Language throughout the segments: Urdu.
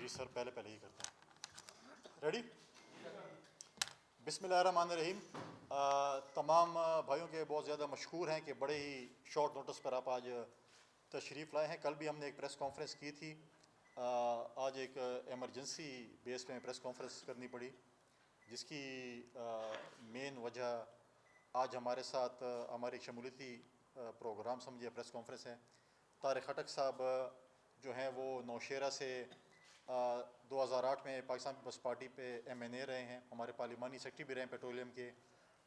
جی سر، پہلے ہی کرتے ہیں. ریڈی؟ بسم اللہ الرحمن الرحیم. تمام بھائیوں کے بہت زیادہ مشکور ہیں کہ بڑے ہی شارٹ نوٹس پر آپ آج تشریف لائے ہیں. کل بھی ہم نے ایک پریس کانفرنس کی تھی. آج ایک ایمرجنسی بیس پہ پریس کانفرنس کرنی پڑی، جس کی مین وجہ آج ہمارے ساتھ ہماری شمولیتی پروگرام سمجھے پریس کانفرنس ہے. طارق خٹک صاحب جو ہیں وہ نوشیرہ سے 2008 میں پاکستان پیپلز پارٹی پہ MNA رہے ہیں. ہمارے پارلیمانی سیکرٹری بھی رہے ہیں پیٹرولیم کے،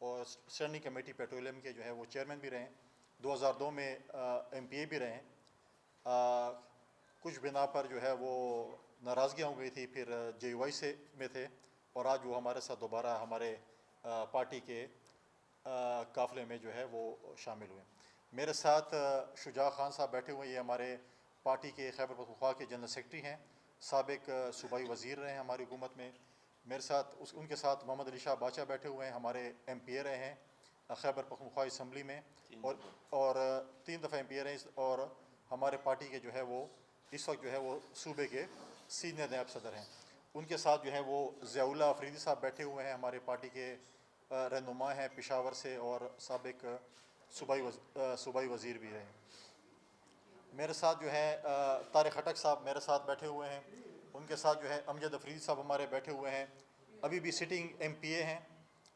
اور اسٹینڈنگ کمیٹی پیٹرولیم کے جو ہے وہ چیئرمین بھی رہے ہیں. 2002 میں MPA بھی رہے ہیں. کچھ بنا پر جو ہے وہ ناراضگیاں ہو گئی تھی، پھر JUI سے میں تھے، اور آج وہ ہمارے ساتھ دوبارہ ہمارے پارٹی کے قافلے میں جو ہے وہ شامل ہوئے. میرے ساتھ شجاع خان صاحب بیٹھے ہوئے، یہ ہمارے پارٹی کے خیبر پختونخوا کے جنرل سیکرٹری ہیں، سابق صوبائی وزیر رہے ہیں ہماری حکومت میں. میرے ساتھ ان کے ساتھ محمد علی شاہ بادشاہ بیٹھے ہوئے ہیں، ہمارے MPA رہے ہیں خیبر پختونخوا اسمبلی میں، اور 3 دفعہ MPA رہے ہیں، اور ہمارے پارٹی کے جو ہے وہ اس وقت جو ہے وہ صوبے کے سینئر نائب صدر ہیں. ان کے ساتھ جو ہے وہ ضیاء اللہ افریدی صاحب بیٹھے ہوئے ہیں، ہمارے پارٹی کے رہنما ہیں پشاور سے، اور سابق صوبائی وزیر بھی رہے ہیں. میرے ساتھ جو ہے طارق خٹک صاحب میرے ساتھ بیٹھے ہوئے ہیں. ان کے ساتھ جو ہے امجد افریدی صاحب ہمارے بیٹھے ہوئے ہیں، ابھی بھی سٹنگ MPA ہیں،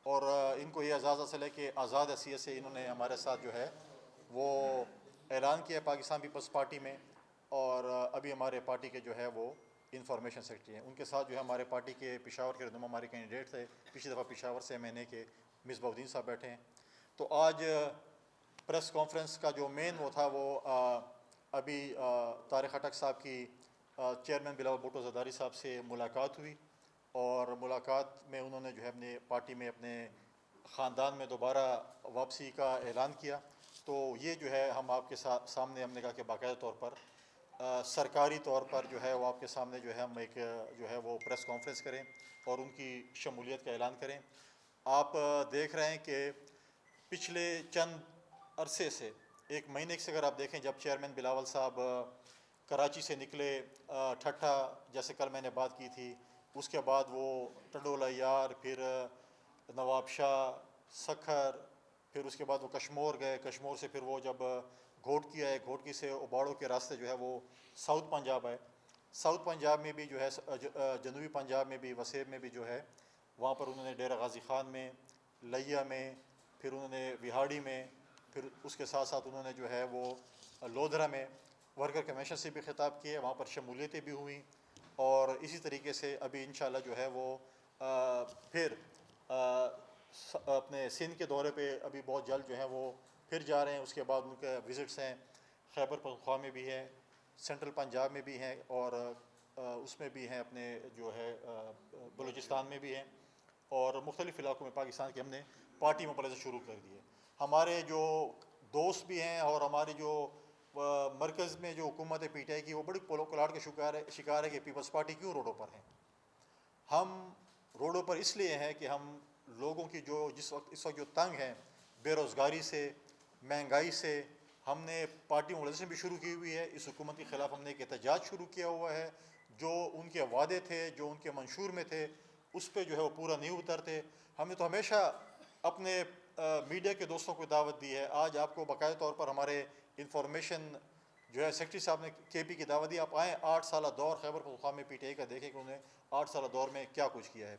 اور ان کو یہ اعزاز حاصل ہے کہ آزاد حیثیت سے انہوں نے ہمارے ساتھ جو ہے وہ اعلان کیا پاکستان پیپلز پارٹی میں، اور ابھی ہمارے پارٹی کے جو ہے وہ انفارمیشن سیکرٹری ہیں. ان کے ساتھ جو ہے ہمارے پارٹی کے پشاور کے رہنما ہمارے کینڈیڈیٹ تھے پچھلی دفعہ پشاور سے MNA کے مصباح الدین صاحب بیٹھے ہیں. تو آج پریس کانفرنس کا جو مین وہ تھا وہ ابھی طارق خٹک صاحب کی چیئرمین بلاول بھٹو زرداری صاحب سے ملاقات ہوئی، اور ملاقات میں انہوں نے جو ہے اپنے پارٹی میں اپنے خاندان میں دوبارہ واپسی کا اعلان کیا. تو یہ جو ہے ہم آپ کے سامنے ہم نے کہا کہ باقاعدہ طور پر سرکاری طور پر جو ہے وہ آپ کے سامنے جو ہے ہم ایک جو ہے وہ پریس کانفرنس کریں اور ان کی شمولیت کا اعلان کریں. آپ دیکھ رہے ہیں کہ پچھلے چند عرصے سے، 1 مہینے سے اگر آپ دیکھیں، جب چیئرمین بلاول صاحب کراچی سے نکلے ٹھٹھا، جیسے کل میں نے بات کی تھی، اس کے بعد وہ ٹنڈول عیار، پھر نواب شاہ، سکھر، پھر اس کے بعد وہ کشمور گئے، کشمور سے پھر وہ جب گھوٹکی آئے، گھوٹکی سے اوباڑوں کے راستے جو ہے وہ ساؤتھ پنجاب آئے. ساؤتھ پنجاب میں بھی جو ہے جنوبی پنجاب میں بھی وسیب میں بھی جو ہے وہاں پر انہوں نے ڈیرہ غازی خان میں، لیا میں، پھر انہوں نے وہاڑی میں، پھر اس کے ساتھ ساتھ انہوں نے جو ہے وہ لودھرا میں ورکر کنونشن سے بھی خطاب کیے، وہاں پر شمولیتیں بھی ہوئیں. اور اسی طریقے سے ابھی انشاءاللہ جو ہے وہ پھر اپنے سندھ کے دورے پہ ابھی بہت جلد جو ہے وہ پھر جا رہے ہیں. اس کے بعد ان کے وزٹس ہیں خیبر پختونخوا میں بھی ہیں، سینٹرل پنجاب میں بھی ہیں، اور اس میں بھی ہیں اپنے جو ہے بلوچستان میں بھی ہیں، اور مختلف علاقوں میں پاکستان کے ہم نے پارٹی مبارزہ شروع کر دی ہے. ہمارے جو دوست بھی ہیں اور ہماری جو مرکز میں جو حکومت ہے PTI کی، وہ بڑی کلاٹ کے شکار ہے کہ پیپلز پارٹی کیوں روڈوں پر ہیں. ہم روڈوں پر اس لیے ہیں کہ ہم لوگوں کی جو اس وقت جو تنگ ہیں بے روزگاری سے، مہنگائی سے، ہم نے پارٹی مبارزہ بھی شروع کی ہوئی ہے. اس حکومت کے خلاف ہم نے ایک احتجاج شروع کیا ہوا ہے. جو ان کے وعدے تھے، جو ان کے منشور میں تھے، اس پہ جو ہے وہ پورا نہیں اترتے. ہم نے تو ہمیشہ اپنے میڈیا کے دوستوں کو دعوت دی ہے. آج آپ کو باقاعدہ طور پر ہمارے انفارمیشن جو ہے سیکرٹری صاحب نے KP کی دعوت دی. آپ آئیں، 8 سالہ دور خیبر پختونخوا میں PTI کا دیکھیں کہ انہوں نے 8 سالہ دور میں کیا کچھ کیا ہے.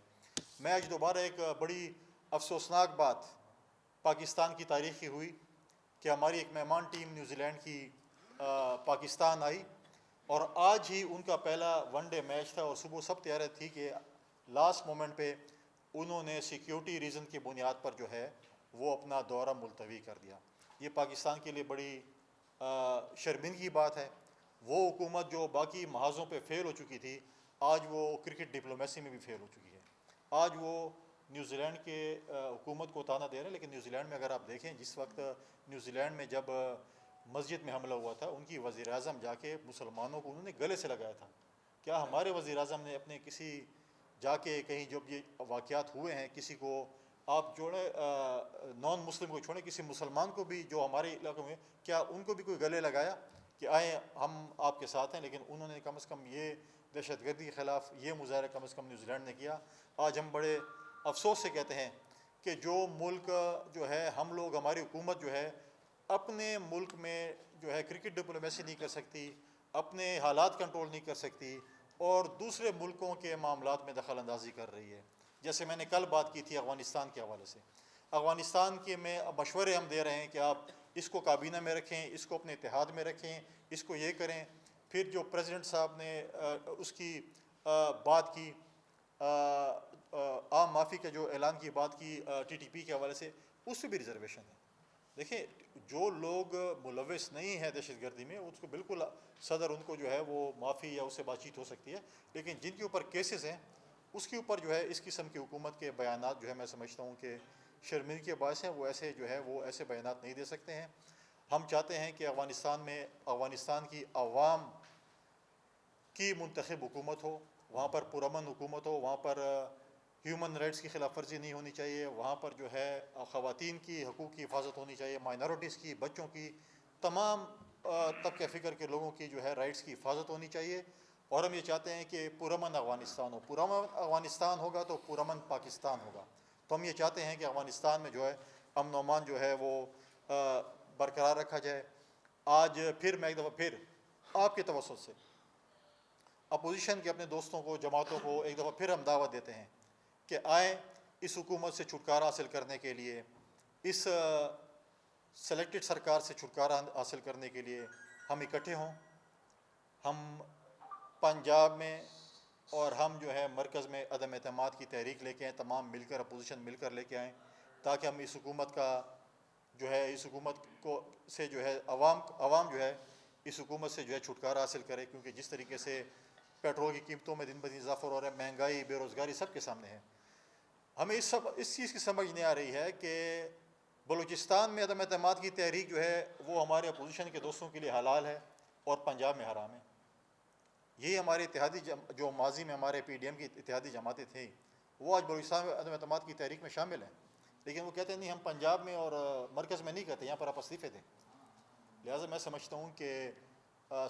میں آج دوبارہ ایک بڑی افسوسناک بات پاکستان کی تاریخ کی ہوئی کہ ہماری ایک مہمان ٹیم نیوزی لینڈ کی پاکستان آئی، اور آج ہی ان کا پہلا ون ڈے میچ تھا، اور صبح سب تیاری تھی کہ لاسٹ مومنٹ پہ انہوں نے سیکیورٹی ریزن کی بنیاد پر جو ہے وہ اپنا دورہ ملتوی کر دیا. یہ پاکستان کے لیے بڑی شرمندگی کی بات ہے. وہ حکومت جو باقی محاذوں پہ فیل ہو چکی تھی، آج وہ کرکٹ ڈپلومیسی میں بھی فیل ہو چکی ہے. آج وہ نیوزی لینڈ کے حکومت کو تانا دے رہے ہیں، لیکن نیوزی لینڈ میں اگر آپ دیکھیں، جس وقت نیوزی لینڈ میں جب مسجد میں حملہ ہوا تھا، ان کی وزیر اعظم جا کے مسلمانوں کو انہوں نے گلے سے لگایا تھا. کیا ہمارے وزیر اعظم نے اپنے کسی جا کے کہیں جب یہ واقعات ہوئے ہیں، کسی کو آپ جوڑے نان مسلم کو چھوڑیں، کسی مسلمان کو بھی جو ہمارے علاقے میں، کیا ان کو بھی کوئی گلے لگایا؟ کہ آئیں ہم آپ کے ساتھ ہیں، لیکن انہوں نے کم از کم یہ دہشت گردی کے خلاف یہ مظاہرہ کم از کم نیوزی لینڈ نے کیا۔ آج ہم بڑے افسوس سے کہتے ہیں کہ جو ملک جو ہے ہم لوگ، ہماری حکومت جو ہے اپنے ملک میں جو ہے کرکٹ ڈپلومیسی نہیں کر سکتی، اپنے حالات کنٹرول نہیں کر سکتی، اور دوسرے ملکوں کے معاملات میں دخل اندازی کر رہی ہے۔ جیسے میں نے کل بات کی تھی افغانستان کے حوالے سے، افغانستان کے میں مشورے ہم دے رہے ہیں کہ آپ اس کو کابینہ میں رکھیں، اس کو اپنے اتحاد میں رکھیں، اس کو یہ کریں۔ پھر جو پریزیڈنٹ صاحب نے اس کی بات کی، عام معافی کا جو اعلان کی بات کی ٹی ٹی پی کے حوالے سے، اس سے بھی ریزرویشن ہے۔ دیکھیں، جو لوگ ملوث نہیں ہیں دہشت گردی میں، اس کو بالکل صدر ان کو جو ہے وہ معافی یا اس سے بات چیت ہو سکتی ہے، لیکن جن کے اوپر کیسز ہیں اس کے اوپر جو ہے اس قسم کی حکومت کے بیانات جو ہے میں سمجھتا ہوں کہ شرمندگی کے باعث ہیں۔ وہ ایسے جو ہے وہ ایسے بیانات نہیں دے سکتے ہیں۔ ہم چاہتے ہیں کہ افغانستان کی عوام کی منتخب حکومت ہو، وہاں پر پرامن حکومت ہو، وہاں پر ہیومن رائٹس کی خلاف ورزی نہیں ہونی چاہیے، وہاں پر جو ہے خواتین کی حقوق کی حفاظت ہونی چاہیے، مائنارٹیز کی، بچوں کی، تمام طبقہ فکر کے لوگوں کی جو ہے رائٹس کی حفاظت ہونی چاہیے۔ اور ہم یہ چاہتے ہیں کہ پرامن افغانستان ہو۔ پرامن افغانستان ہوگا تو پرامن پاکستان ہوگا۔ تو ہم یہ چاہتے ہیں کہ افغانستان میں جو ہے امن و امان جو ہے وہ برقرار رکھا جائے۔ آج پھر میں ایک دفعہ پھر آپ کے توسط سے اپوزیشن کے اپنے دوستوں کو، جماعتوں کو ایک دفعہ پھر ہم دعوت دیتے ہیں کہ آئیں اس حکومت سے چھٹکارا حاصل کرنے کے لیے، اس سلیکٹڈ سرکار سے چھٹکارا حاصل کرنے کے لیے ہم اکٹھے ہوں۔ ہم پنجاب میں اور ہم جو ہے مرکز میں عدم اعتماد کی تحریک لے کے آئیں، تمام مل کر، اپوزیشن مل کر لے کے آئیں، تاکہ ہم اس حکومت کا جو ہے اس حکومت کو سے جو ہے عوام جو ہے اس حکومت سے جو ہے چھٹکارا حاصل کرے۔ کیونکہ جس طریقے سے پیٹرول کی قیمتوں میں دن بدن اضافہ ہو رہا ہے، مہنگائی، بے روزگاری سب کے سامنے ہے۔ ہمیں اس چیز کی سمجھ نہیں آ رہی ہے کہ بلوچستان میں عدم اعتماد کی تحریک جو ہے وہ ہمارے اپوزیشن کے دوستوں کے لیے حلال ہے اور پنجاب میں حرام ہے۔ یہی ہمارے اتحادی جو ماضی میں ہمارے پی ڈی ایم کی اتحادی جماعتیں تھیں، وہ آج بلوچستان میں عدم اعتماد کی تحریک میں شامل ہیں، لیکن وہ کہتے ہیں نہیں، ہم پنجاب میں اور مرکز میں نہیں کہتے، یہاں پر آپ استعفے دیں۔ لہٰذا میں سمجھتا ہوں کہ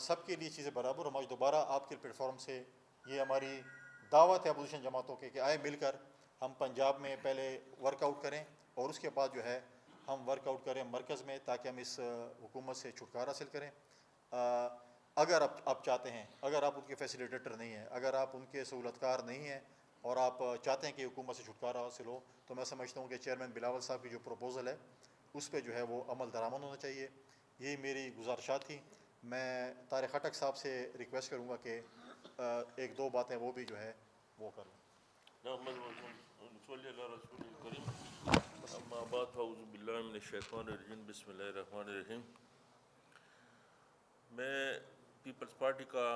سب کے لیے چیزیں برابر۔ ہم آج دوبارہ آپ کے پلیٹ فارم سے یہ ہماری دعوت ہے اپوزیشن جماعتوں کے کہ آئے مل کر ہم پنجاب میں پہلے ورک آؤٹ کریں، اور اس کے بعد جو ہے ہم ورک آؤٹ کریں مرکز میں، تاکہ ہم اس حکومت سے چھٹکارا حاصل کریں۔ اگر آپ چاہتے ہیں، اگر آپ ان کے فیسیلیٹیٹر نہیں ہیں، اگر آپ ان کے سہولت کار نہیں ہیں، اور آپ چاہتے ہیں کہ حکومت سے چھٹکارا حاصل ہو، تو میں سمجھتا ہوں کہ چیئرمین بلاول صاحب کی جو پروپوزل ہے اس پہ جو ہے وہ عمل درآمد ہونا چاہیے۔ یہی میری گزارشات تھی۔ میں طارق خٹک صاحب سے ریکویسٹ کروں گا کہ ایک دو باتیں وہ بھی جو ہے وہ کر لیں۔ اما بعد فاعوذ باللہ من الشیطان الرجیم، بسم اللہ الرحمن الرحیم۔ میں پیپلز پارٹی کا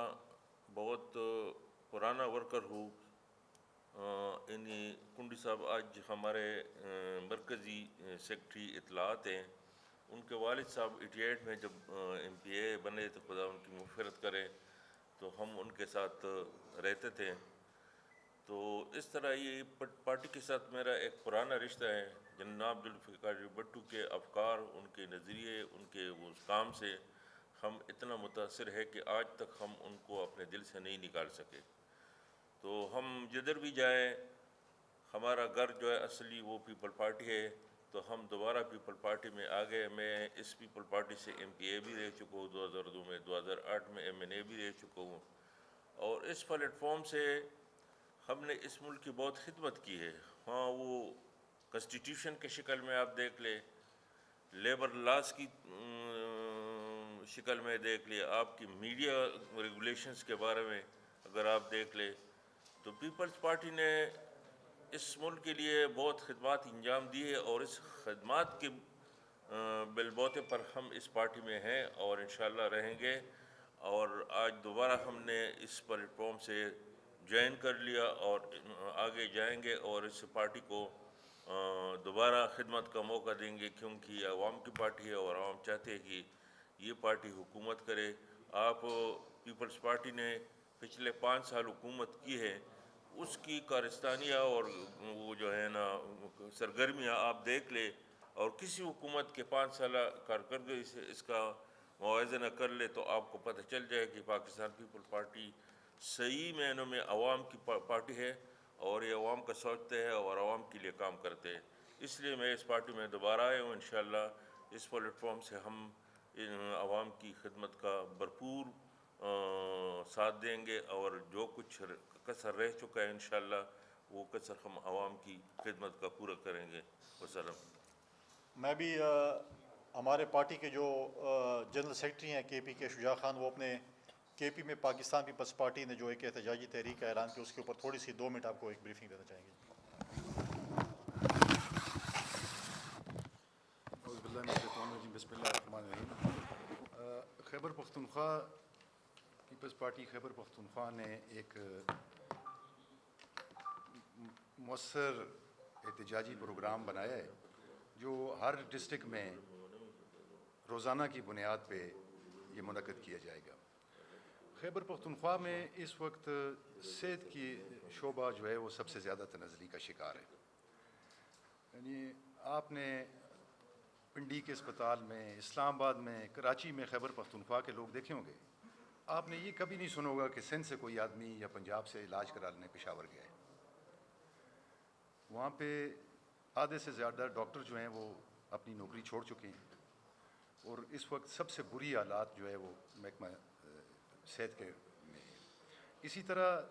بہت پرانا ورکر ہوں۔ کنڈی صاحب آج ہمارے مرکزی سیکرٹری اطلاعات ہیں۔ ان کے والد صاحب 88 میں جب ایم پی اے بنے تو خدا ان کی مغفرت کرے، تو ہم ان کے ساتھ رہتے تھے۔ تو اس طرح یہ پارٹی کے ساتھ میرا ایک پرانا رشتہ ہے۔ جناب ذوالفقار بھٹو کے افکار، ان کے نظریے، ان کے اس کام سے ہم اتنا متاثر ہے کہ آج تک ہم ان کو اپنے دل سے نہیں نکال سکے۔ تو ہم جدھر بھی جائیں، ہمارا گھر جو ہے اصلی وہ پیپل پارٹی ہے، تو ہم دوبارہ پیپل پارٹی میں آ گئے۔ میں اس پیپل پارٹی سے ایم پی اے بھی رہ چکا ہوں 2002 میں، 2008 میں ایم این اے بھی رہ چکا ہوں، اور اس پلیٹ فارم سے ہم نے اس ملک کی بہت خدمت کی ہے۔ ہاں، وہ کنسٹیٹیوشن کے شکل میں آپ دیکھ لیں، لیبر لاز کی شکل میں دیکھ لیں، آپ کی میڈیا ریگولیشنز کے بارے میں اگر آپ دیکھ لیں، تو پیپلز پارٹی نے اس ملک کے لیے بہت خدمات انجام دی ہے، اور اس خدمات کے بل بوتے پر ہم اس پارٹی میں ہیں اور انشاءاللہ رہیں گے۔ اور آج دوبارہ ہم نے اس پلیٹ فارم سے جوائن کر لیا اور آگے جائیں گے، اور اس پارٹی کو دوبارہ خدمت کا موقع دیں گے، کیونکہ یہ عوام کی پارٹی ہے اور عوام چاہتے ہیں کہ یہ پارٹی حکومت کرے۔ آپ پیپلز پارٹی نے پچھلے 5 سال حکومت کی ہے، اس کی کارستانیاں اور وہ جو ہے نا سرگرمیاں آپ دیکھ لیں، اور کسی حکومت کے 5 سالہ کارکردگی سے اس کا موازنہ کر لے تو آپ کو پتہ چل جائے کہ پاکستان پیپل پارٹی صحیح معنوں میں عوام کی پارٹی ہے اور یہ عوام کا سوچتے ہیں اور عوام کے لیے کام کرتے ہیں. اس لیے میں اس پارٹی میں دوبارہ آیا ہوں. انشاءاللہ اس پلیٹ فارم سے ہم عوام کی خدمت کا بھرپور ساتھ دیں گے اور جو کچھ کسر رہ چکا ہے انشاءاللہ وہ کسر ہم عوام کی خدمت کا پورا کریں گے. وسلام. میں بھی ہمارے پارٹی کے جو جنرل سیکرٹری ہیں کے پی کے شجاع خان، وہ اپنے کے پی میں پاکستان پیپلز پارٹی نے جو ایک احتجاجی تحریک کا اعلان کیا اس کے اوپر تھوڑی سی 2 منٹ آپ کو ایک بریفنگ دینا چاہیں گے. اعوذ باللہ من الشیطان الرجیم. بسم اللہ الرحمن الرحیم. خیبر پختونخوا پیپلز پارٹی خیبر پختونخوا نے ایک مؤثر احتجاجی پروگرام بنایا ہے جو ہر ڈسٹرکٹ میں روزانہ کی بنیاد پہ یہ منعقد کیا جائے گا. خیبر پختونخوا میں اس وقت صحت کی شعبہ جو ہے وہ سب سے زیادہ تنزلی کا شکار ہے. یعنی آپ نے پنڈی کے اسپتال میں، اسلام آباد میں، کراچی میں خیبر پختونخوا کے لوگ دیکھے ہوں گے. آپ نے یہ کبھی نہیں سنا ہوگا کہ سندھ سے کوئی آدمی یا پنجاب سے علاج کرانے پشاور گیا ہے. وہاں پہ آدھے سے زیادہ ڈاکٹر جو ہیں وہ اپنی نوکری چھوڑ چکے ہیں اور اس وقت سب سے بری حالات جو ہے وہ محکمہ صحت کے میں ہیں. اسی طرح